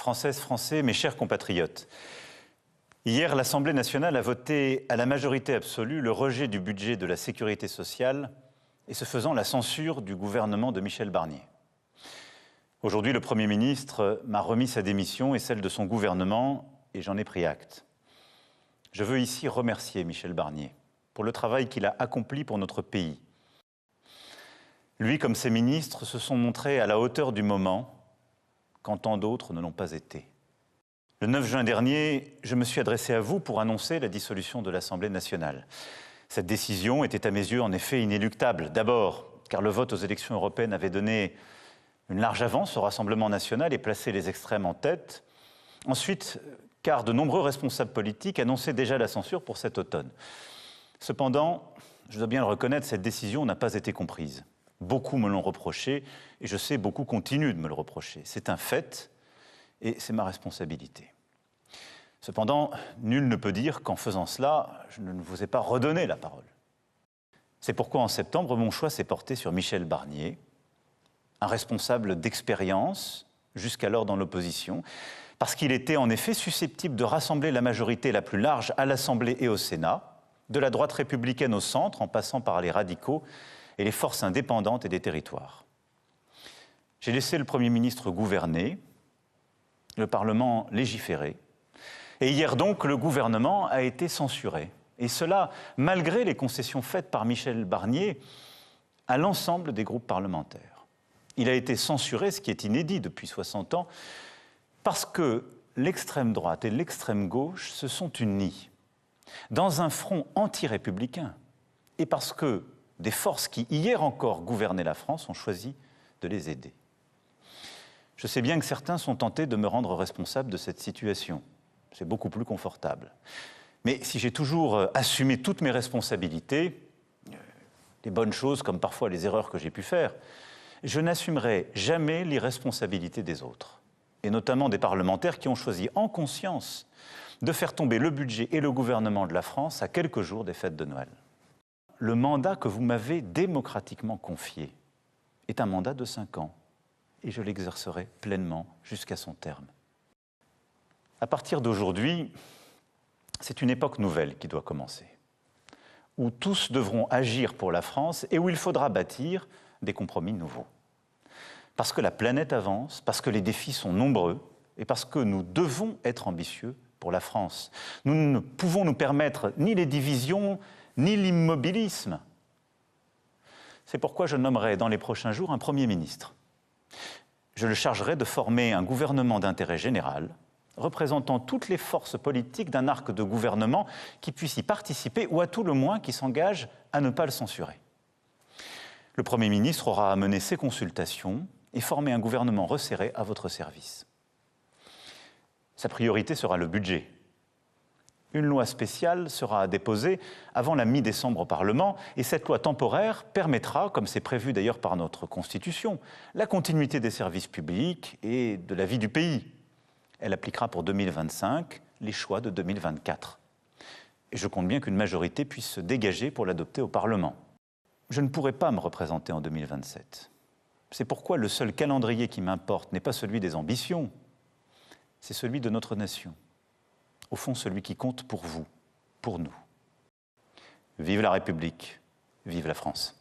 Françaises, Français, mes chers compatriotes, hier, l'Assemblée nationale a voté à la majorité absolue le rejet du budget de la sécurité sociale et ce faisant la censure du gouvernement de Michel Barnier. Aujourd'hui, le Premier ministre m'a remis sa démission et celle de son gouvernement et j'en ai pris acte. Je veux ici remercier Michel Barnier pour le travail qu'il a accompli pour notre pays. Lui, comme ses ministres, se sont montrés à la hauteur du moment quand tant d'autres ne l'ont pas été. Le 9 juin dernier, je me suis adressé à vous pour annoncer la dissolution de l'Assemblée nationale. Cette décision était à mes yeux en effet inéluctable. D'abord, car le vote aux élections européennes avait donné une large avance au Rassemblement national et placé les extrêmes en tête. Ensuite, car de nombreux responsables politiques annonçaient déjà la censure pour cet automne. Cependant, je dois bien le reconnaître, cette décision n'a pas été comprise. Beaucoup me l'ont reproché et je sais beaucoup continuent de me le reprocher. C'est un fait et c'est ma responsabilité. Cependant, nul ne peut dire qu'en faisant cela, je ne vous ai pas redonné la parole. C'est pourquoi en septembre, mon choix s'est porté sur Michel Barnier, un responsable d'expérience, jusqu'alors dans l'opposition, parce qu'il était en effet susceptible de rassembler la majorité la plus large à l'Assemblée et au Sénat, de la droite républicaine au centre, en passant par les radicaux et les forces indépendantes et des territoires. J'ai laissé le Premier ministre gouverner, le Parlement légiférer, et hier donc, le gouvernement a été censuré. Et cela, malgré les concessions faites par Michel Barnier à l'ensemble des groupes parlementaires. Il a été censuré, ce qui est inédit depuis 60 ans, parce que l'extrême droite et l'extrême gauche se sont unis dans un front anti-républicain et parce que des forces qui, hier encore, gouvernaient la France ont choisi de les aider. Je sais bien que certains sont tentés de me rendre responsable de cette situation. C'est beaucoup plus confortable. Mais si j'ai toujours assumé toutes mes responsabilités, les bonnes choses comme parfois les erreurs que j'ai pu faire, je n'assumerai jamais l'irresponsabilité des autres, et notamment des parlementaires qui ont choisi en conscience de faire tomber le budget et le gouvernement de la France à quelques jours des fêtes de Noël. Le mandat que vous m'avez démocratiquement confié est un mandat de 5 ans, et je l'exercerai pleinement jusqu'à son terme. À partir d'aujourd'hui, c'est une époque nouvelle qui doit commencer, où tous devront agir pour la France et où il faudra bâtir des compromis nouveaux. Parce que la planète avance, parce que les défis sont nombreux et parce que nous devons être ambitieux pour la France. Nous ne pouvons nous permettre ni les divisions, ni l'immobilisme. C'est pourquoi je nommerai dans les prochains jours un Premier ministre. Je le chargerai de former un gouvernement d'intérêt général, représentant toutes les forces politiques d'un arc de gouvernement qui puisse y participer ou à tout le moins qui s'engage à ne pas le censurer. Le Premier ministre aura à mener ses consultations et former un gouvernement resserré à votre service. Sa priorité sera le budget. Une loi spéciale sera déposée avant la mi-décembre au Parlement et cette loi temporaire permettra, comme c'est prévu d'ailleurs par notre Constitution, la continuité des services publics et de la vie du pays. Elle appliquera pour 2025 les choix de 2024. Et je compte bien qu'une majorité puisse se dégager pour l'adopter au Parlement. Je ne pourrai pas me représenter en 2027. C'est pourquoi le seul calendrier qui m'importe n'est pas celui des ambitions, c'est celui de notre nation. Au fond, celui qui compte pour vous, pour nous. Vive la République, vive la France.